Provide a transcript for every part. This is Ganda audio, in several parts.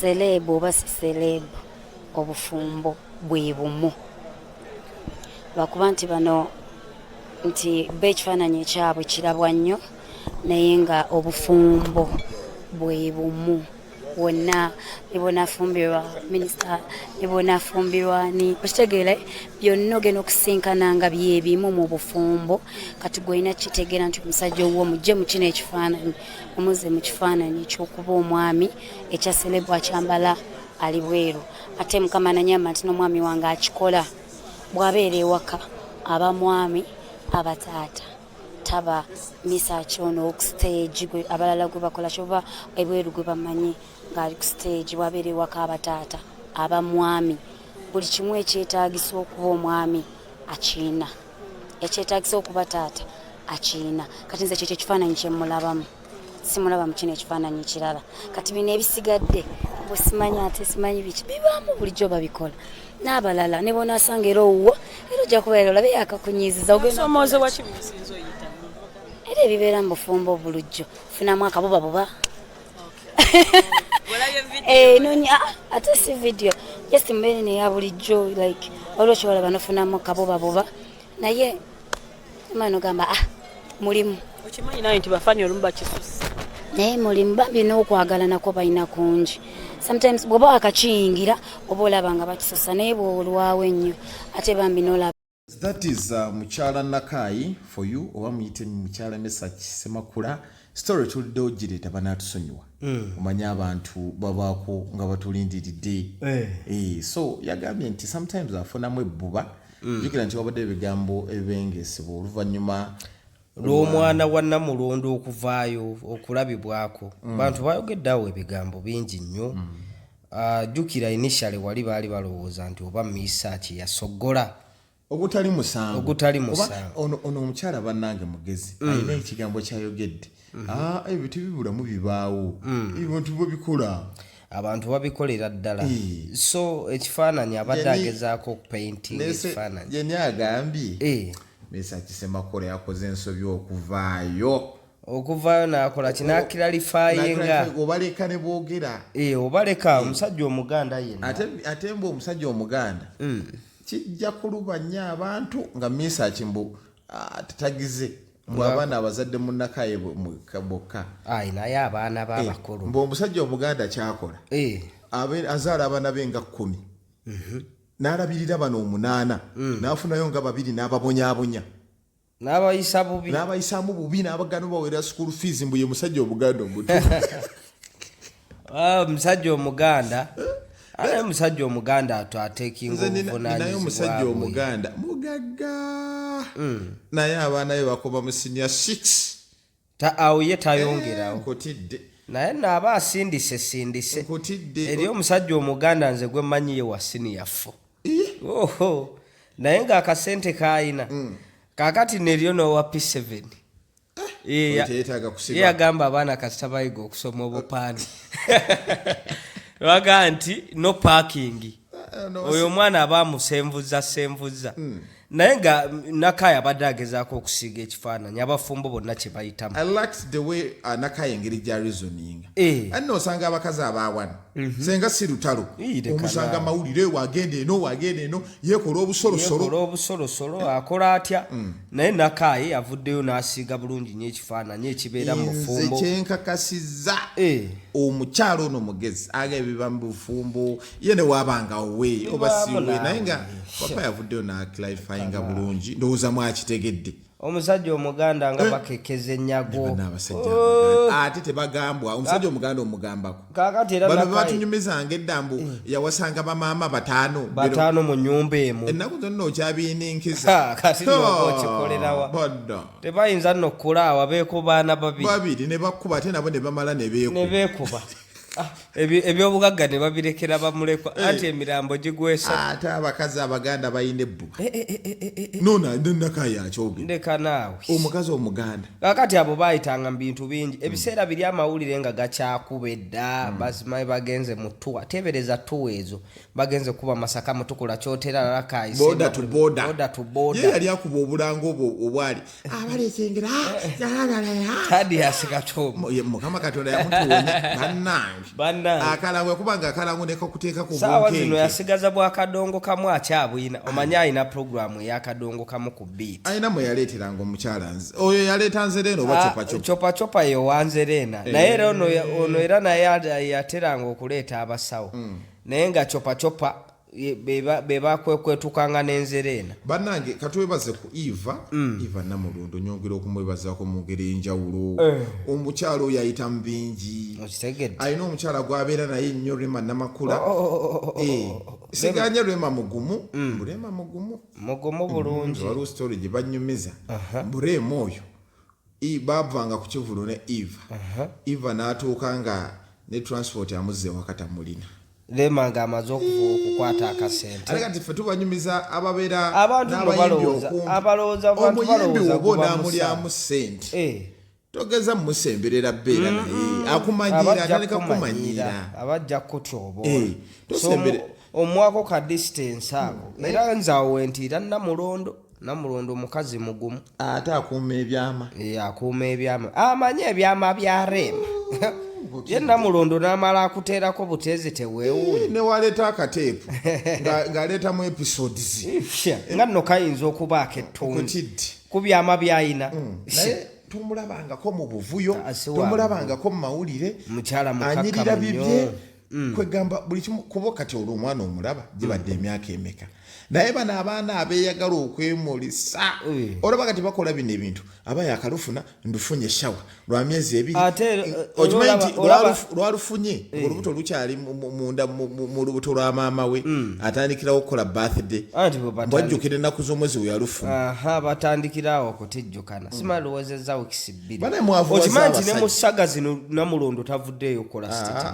Selebu oba si selebu obufumbo bwe bumu lwakuba nti bano nti beekifaananyi ekyabwe kirabwa nnyo naye nga obufumbo bwe bumu wonna ne bonafumbirwa minisita ne bonafumbirwa ni okitegeera byonna ogenda okusinkana nga byebimu mu bufumbo kati gwolina kitegeera nti omusajja owuwo mujje mu kino ekifaananyi omuze mu kifaananyi ekyokuba omwami ekya selebu akyambala ali bweru ate mukama nanyamba nti n'omwami wange akikola bw'abeera ewaka aba mwami abataata taba Mesarch ono ku stage gwe abalala gwe bakola kyova ebweru gwe bamanyi ng'ali ku stage bw'abeera ewaka abataata aba mwami buli kimu ekyetaagisa okuba omwami akiina ekyetaagisa okuba taata akiina kati nze kyekyo ekifaananyi kye mulabamu simulaba mu kino ekifaananyi kirala kati bino ebisigadde bwe simanyi ate simanyi biki bibaamu bulijjo babikola n'abalala ne bonaasanga era owuwo era ojja kubeera olabe yakakunyiiziza era ebibeera mu bufumbo bulujjo funamu akabuba buba nonya ate si video just mbeere neya bulijjo like waliwo kyolaba nofunamu kabuba buba naye mano gamba mulimu okimanyi naye nti bafaanyi olumu bakisusa naye mulimu bambi n'okwagala nako balina kungi sometimes bw'oba wakakiyingira oba olaba nga bakisusa naye bw'olwawo ennyo ate bambi n'olaba. That is Mukyala Nakai for you oba muyite Mukyala Mesarch Semakula story tuliddewo gireeta banaatusonyiwa omanye abantu babaako nga batulindiridde so yagambye nti sometimes afunamu ebbuba jukira nti wabadde ebigambo ebibengesebwa oluvannyuma lw'omwana wa Namulondo okuvaayo okulabibwako bantu bayogeddeawo ebigambo bingi nnyo jukira initially wali baali balowooza nti oba Mesarch yasoggola ogutali musango ono omukyala bannange mugezi alina ekigambo kyayogedde ebintu bibulamu bibaawo ebintu babikola abantu babikolera ddala so ekifaananyi abadde agezaako okupainting ekifaananyi yeni agambye Mesarch Semakula yakoze ensobi okuvaayo n'akola kinakiralifayinga obaleka ne boogera obaleka omusajja omuganda yenna ate mbu omusajja omuganda kijja kulubanya abantu nga Mesarch mbu tatagize mbu abaana abazadde mu Nakai bokka naye abaana b'abakulu mbu omusajja omuganda kyakola azaala abaana be nga 10 n'alabirira bano 8 n'afunayo nga 2 n'ababonyaabonya n'abayisaamu bubi n'abagano bawera school fees mbu ye musajja omuganda omutu omusajja omuganda ate musajja omuganda atekinga naye omusajja omuganda mugagga naye abaana be bakoma mu senior 6 awo ye tayongerawo nkotidde naye naaba asindise eri omusajja omuganda nze gwe mmanyiye wa senior 4 naye ng'akasente k'ayina kaakati neryo n'owa P7 yagamba abaana kasita bayiga okusoma obupaani lwaga nti no parking oyo omwana aba amusenvuza naye nga Nakai abadde agezaako okusiiga ekifaananyi abafumbo bonna kye bayitamu. I liked the way Nakai engeri gya reasoning ani nosanga abakazi abawana senga si lutalo omusanga mawulire wagenda eno yekola obusolosolo akola atya naye Nakai avuddeyo n'asiiga bulungi nnyo ekifaananyi ekibeera mu bufumbo kyenkakasizza omukyalo ono mugezi aga ebiba mu bufumbo ye ne wabanga owe oba siwe naye nga papa yavuddeyo n'aclarifyinga bulungi ndowooza mwakitegedde omusajja omuganda nga bakekeza ennyago ate tebagambwa omusajja omuganda omugambako kakati era bano batunyumizanga eddambu yawasanga bamaama 5 mu nnyumba emu ennaku zonna okyabiyininkiza kati nokikolerawa tebayinza nno kulaawa beeko baana babiri ne bakkuba ate nabo ne bamala ne beekuba ebyobugagga ne babirekera bamulekwa anti emirambo gigwesa ate abakazi abaganda bayina ebbuba nona Nakayi akyogera ndeka naawe omukazi omuganda kakati abo bayitanga mu bintu bingi ebiseera biri amawulire nga gakyakuba edda basimaye bagenze mu tuwa tebereza tuwa ezo bagenze kuba Masaka mutukula kyotera Nakayi boda to boda ye yali akuba obulango obwali abalekyengera tadi yasikatomo mukama katonda yamutuwonya bannange akalango kubanga akalango nekakuteeka ku sawa zino yasigaza bwakadongo kamu akyabwina omanya ayina programu eyakadongo kamu ku beat ayina mwe yaleeteranga omukyala nze oyo yaleeta nzerena oba copacopa yo wanzerena naye era ono era naye yateranga okuleeta abasawo naye nga copacopa bebakwekwetukanga n'enzerena bannange katwebaze ku Eva Namulondo nyongera okumwebazaako mu ngeri enjawulo omukyalo oyo ayita mu bingi ayina omukyala gwabeera naye nnyo Rema Namakula siganye Rema mugumu bulungi waliwo story gye banyumiza Rema oyo baavanga ku Kivulu ne Eva n'atuuka nga ne transport amuzze wakata mulina Rema nga amaze okukwata akasente ate kati ffe tubanyumiza ababeera abantu balowooza omuyimbi woba onaamulyamu ssente togeza mmusemberera bbeera naye akumanyira atandika kumanyira abajja kutyoba omwako ka distance ako era nzaawo wentiira Namulondo mukazi mugumu ate akuuma ebyama amanye ebyama bya Rema ye Namulondo n'amala akuteerako buteezi teweewuunye newaleeta akateepu ng'aleetamu episodes nga nno kayinza okubaako ettundi ku byama byayina naye tumulabangako mu buvuyo tumulabangako mu mawulire mukyala anyirira bibye kwegamba buli kimu kuba kati olwo omwana omulaba gibadde emyaka emeka naye bano abaana abeeyagala okwemulisa olaba kati bakola bino ebintu aba yakalufuna ndufunye shawa lwa myezi ebiri okimanyi nti lwalufunye olubuto lukyali munda mu lubuto lwa maama we atandikirawo okukola birthday bwajjukira ennaku z'omwezi we yalufuna batandikirawo okutijjukana simalowozezza wikisi bbiri okimanyi nti ne mu ssaga zino Namulondo tavuddeeyo okukola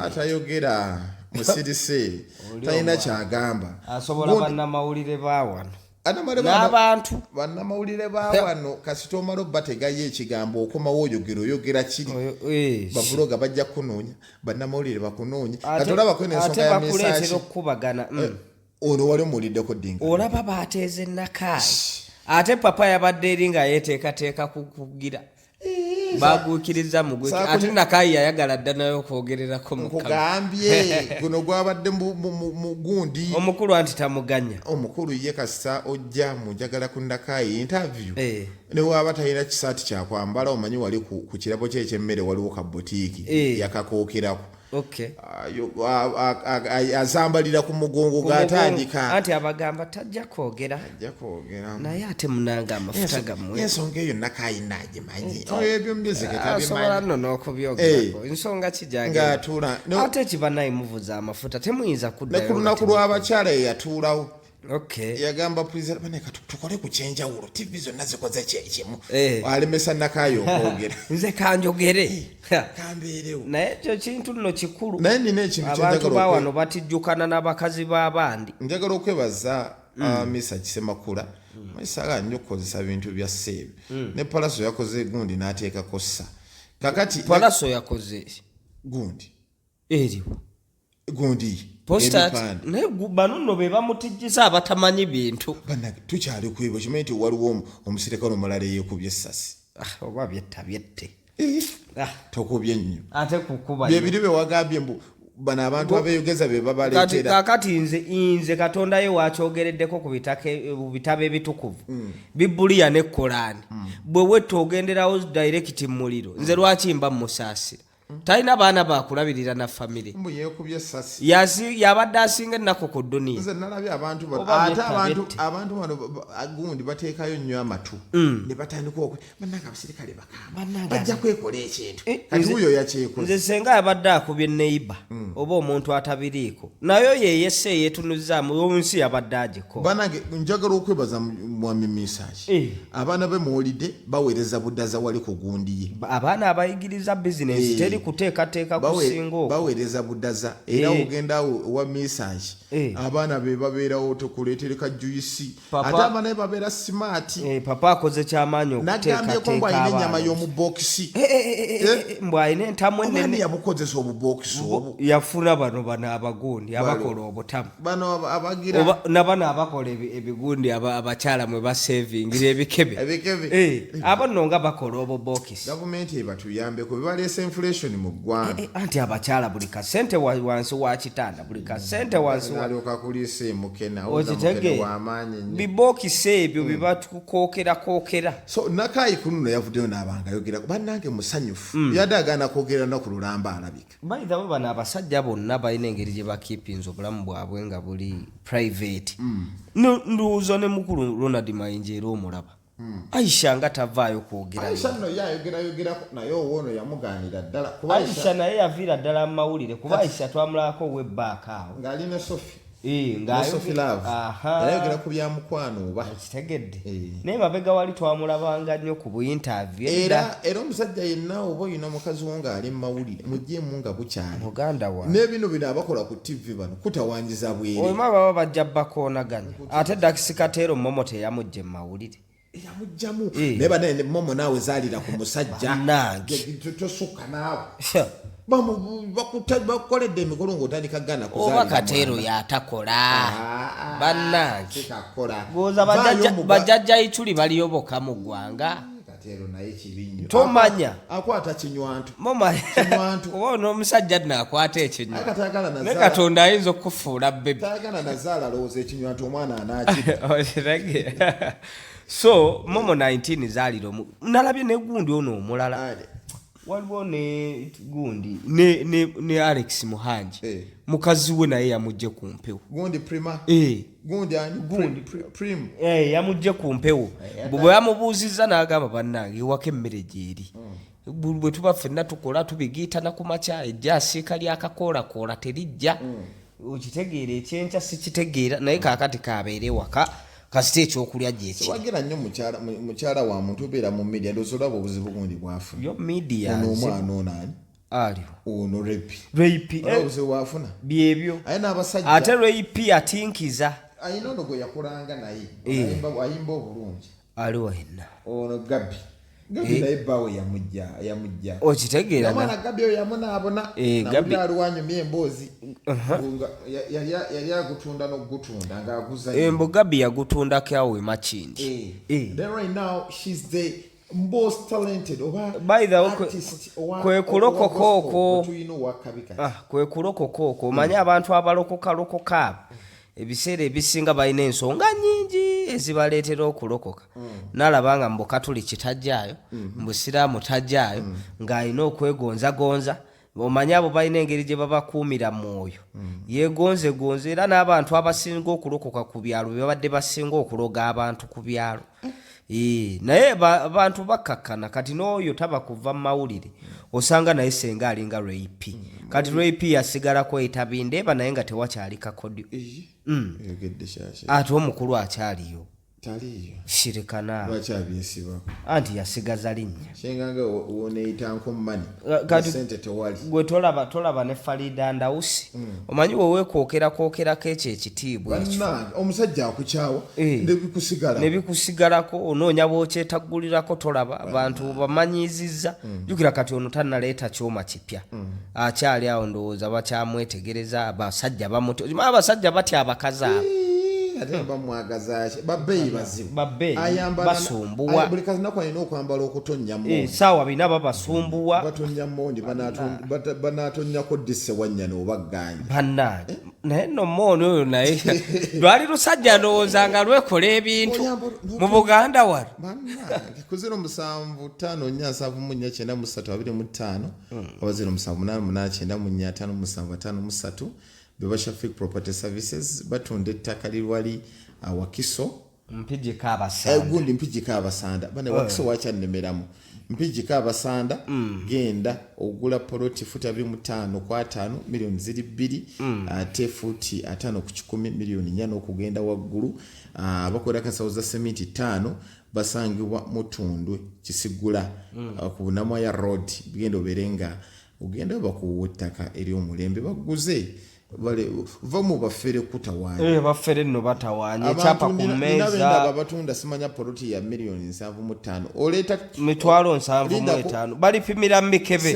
atayogera musirise talina kyagamba asobola bannamawulire baawano n'abantu bannamawulire baawano kasita omala obbategayo ekigambo okomawo oyogera kiri babuloga bajja kunoonya bannamawulire bakunoonya kati olabako n'ensonga ya bakuleetera okukubagana ono wali omuwuliddeko dinga olaba baateeze Nakayi ate papa yabadde eri nga yeeteekateeka kugira bagukiriza mugwe ate Nakayi yayagala dda nayo okwogererako mukugambye guno gwabadde mu gundi omukulu anti tamuganya omukulu ye kasita ojja mujagala ku Nakayi interview ne waba talina kisaati kyakwambala omanyi wali ku kirabo kye ekyemmere waliwo ka butiiki yakakookerako azambalira ku mugongo gatandika anti abagamba tajja kwogera naye ate munanga amafuta gammwe ensonga eyo Nakayi nagimanyi ebyo mbizike tabimanyi nno n'okubyogerako ensonga kijanga ate kiba naye muvuza amafuta temuyinza kuddayo ku lunaku lw'abakyala eyatuulawo yagamba president baneka tukole ku kyenjawulo TV zonna zikoze kyekimu alemesa Nakayi okwogera nze kanjogere kambeerewo naye ekyo kintu nno kikulu naye nina ekintu abantu bawano batijjukana n'abakazi b'abandi njagala okwebaza Mesarch Semakula maisaga nnyo okukozesa bintu bya seebi ne Palaso yakoze gundi n'ateekako ssa kakati Palaso yakoze gundi eriwo gundi naye bano nno be bamutijjisa abatamanyi bintu bannange tukyali ku ebyo kimanyi nti waliwo omusirikale omulala eyeekubye essasi oba byettabye tokubye nnyo ate kukuba byebiri bye wagambye mbu bano abantu abeeyogeza be babaleetera kakati nze Katonda ye wakyogereddeko ku bitabo ebitukuvu Bibuliya ne Korani bwe wetta ogenderawo direct mu muliro nze lwaki mba musaasira talina baana bakulabirira na family mbu yeekubye essasi yabadde asinga ennaku ku duniya nze nalabye abantu bano gundi bateekayo nnyo amatu ne batandika bannanga abasirikale bakamba bajja kwekola ekintu kati wuyo yakyekoze nze senga yabadde akubye neiba oba omuntu atabiriiko nayo yeyese yeetunuzaamu omunsi yabadde agiko bannange njagala okwebaza mwami Mesarch abaana be muwulidde baweereza buddaza wali ku gundi ye abaana abayigiriza bizinesi teri teri kuteekateeka kusinga baweereza budaza era ogenda wa Mesarch abaana be babeerawo tokuleetereka juisi ate abaana babeera smart papa akoze kyamaanyi okuteekateeka mbu alina ennyama y'omubokisi mbu alina entamu ennene yabukozesa obubokisi obwo yafuna bano abagundi abakola obutamu nabano abakola ebigundi abakyala mwe basevingira ebikebe abanno nga bakola obubokisi gavumenti ebatuyambeko bebaleesa inflation mu ggwanga anti abakyala buli kasente wansi wa kitanda buli kasente wansi alyoka kuliisa emukena wamaanyi nnyo bibokisi ebyo bibatukookera so Nakayi kununo yavuddeyo n'abanga ayogera bannange musanyufu yadde agaana kwogera naku lulamba alabika bayithawo bano abasajja bonna balina engeri gye bakipinza obulamu bwabwe nga buli private nduuzo ne mukulu Ronald Mayinja era omulaba Aisha nga tavaayo kwogera Aisha no yayogera naye owoono yamugaanira ddala Aisha naye yaviira ddala mu mawulire kuba Aisha twamulako webbaaka awo ng'alina Sophie ayogera ku bya mukwano oba kitegedde naye mabega wali twamulabanga nnyo ku buyintaavyu era omusajja yenna oba olina omukazi wo ng'ali mu mawulire muggyemu nga bukyali muganda wa n'ebino abakola ku TV bano kutawanyiza bwere oyima baba bajja bakoonaganya ate Dakisikateero Momo teyamujje mu mawulire yamujjamu naye banene Momo naawe zaalira ku musajja nange tosukka naawe bakukoledde emikolo ng'otandika gana oba Kateero yatakola bannange goza bajjajja ituli baliyoboka mu ggwanga Kateero naye kibinnyo tomanya akwata kinywantu oba n'omusajja naakwata ekinywantu ne Katonda ayinza okufuula bbebi tayagala nazaala alowooza ekinywantu omwana anaakirage so Momo 19 zaalira nalabye ne gundi ono omulala waliwo ne gundi ne Alex Muhanji mukazi we naye yamujje ku mpewo gundi prima gundi prim yamujje ku mpewo bwe yamubuuzizza n'agamba bannange ewaka emmere gyeri bwe tuba ffenna tukola tubigiitana ku makya ejja asiika lyakakoolakoola terijja okitegeera ekyenkya sikitegeera naye kaakati kabeere ewaka kasite ekyokulya gyeki wagira nnyo mukyala wa muntu obeera mu media ndoozi olaba obuzibu gundi bwafuna yo media omwana onaani aliwo ono rape obuzibu bwafuna byebyo aye n'abasajja ate rape atinkiza ayina ono gwe yakolanga naye ayimba obulungi aliwo yenna ono Gabi naye bbawe yamujja okitegeera omwana Gabi oyo yamunaabona nawulira aliwanyumya emboozi yali agutunda n'ogutunda ng'aguza embo Gabi yagutundako awo emakindi then right now she's the most talented by the way kwe kulokoka okwo kwe kulokoka okwo omanyi abantu abalokokalokoka ebiseera ebisinga balina ensonga nnyingi ezibaleetera okulokoka nalabanga mbu Katuliki tajjaayo mbu Siraamu tajjaayo ng'alina okwegonzagonza omanyi abo balina engeri gye babakuumira mwoyo yeegonzegonze era n'abantu abasinga okulokoka ku byalo babadde basinga okuloga abantu ku byalo naye abantu bakkakkana kati n'oyo taba kuva mu mawulire osanga naye senga alinga rape kati rape yasigalako etabindeeba naye nga tewakyali kakodyo ate omukulu akyaliyo taliyo shirikana lwakyabyesigako anti yasigaza linnya kyenganga woneeyitanko mmani sente tewali gwe tolaba ne Farida Ndawusi omanyi weweekwokerako ekyo ekitiibwa ekyo omusajja akukyawa nebikusigalako onoonya bwokyetaggulirako tolaba abantu bamanyizizza jjukira kati ono tannaleeta kyoma kipya akyali awo ndowooza bakyamwetegereza abasajja abasajja batya abakazi abo ate bamwagaza babbeeyi bazibu basumbuwa buli kazinako alina okwambala okutonnya mmondi saawa bina babasumbuwa batonnya mmondi banaatonnyako disse wannyana oba gganja bannange naye nno mmooni oyo naye lwali lusajja ndowooza nga lwekola ebintu mu Buganda wano bannange ku 0754949325 oba 0788945753 Bebasha Fake Property Services batunda ettaka lirwali Wakiso mpijika abasanda gundi mpijika abasanda bane Wakiso wakyannemeramu mpijika abasanda genda ogula poloti futa 25 kwa 5 milioni 2 ate futi 5 ku 10 milioni 4 okugenda waggulu bakola kasawuza sementi 5 basangibwa mutundwe kisigula ku Namwaya Road bigenda oberenga ogenda bakuwa ettaka eri omulembe baguze va mu bafere kutawaanya bafere nno batawaanya ekyapa ku mmeeza batunda simanya poloti ya $7.5 million oleeta $7.5 balipimira mu mikebe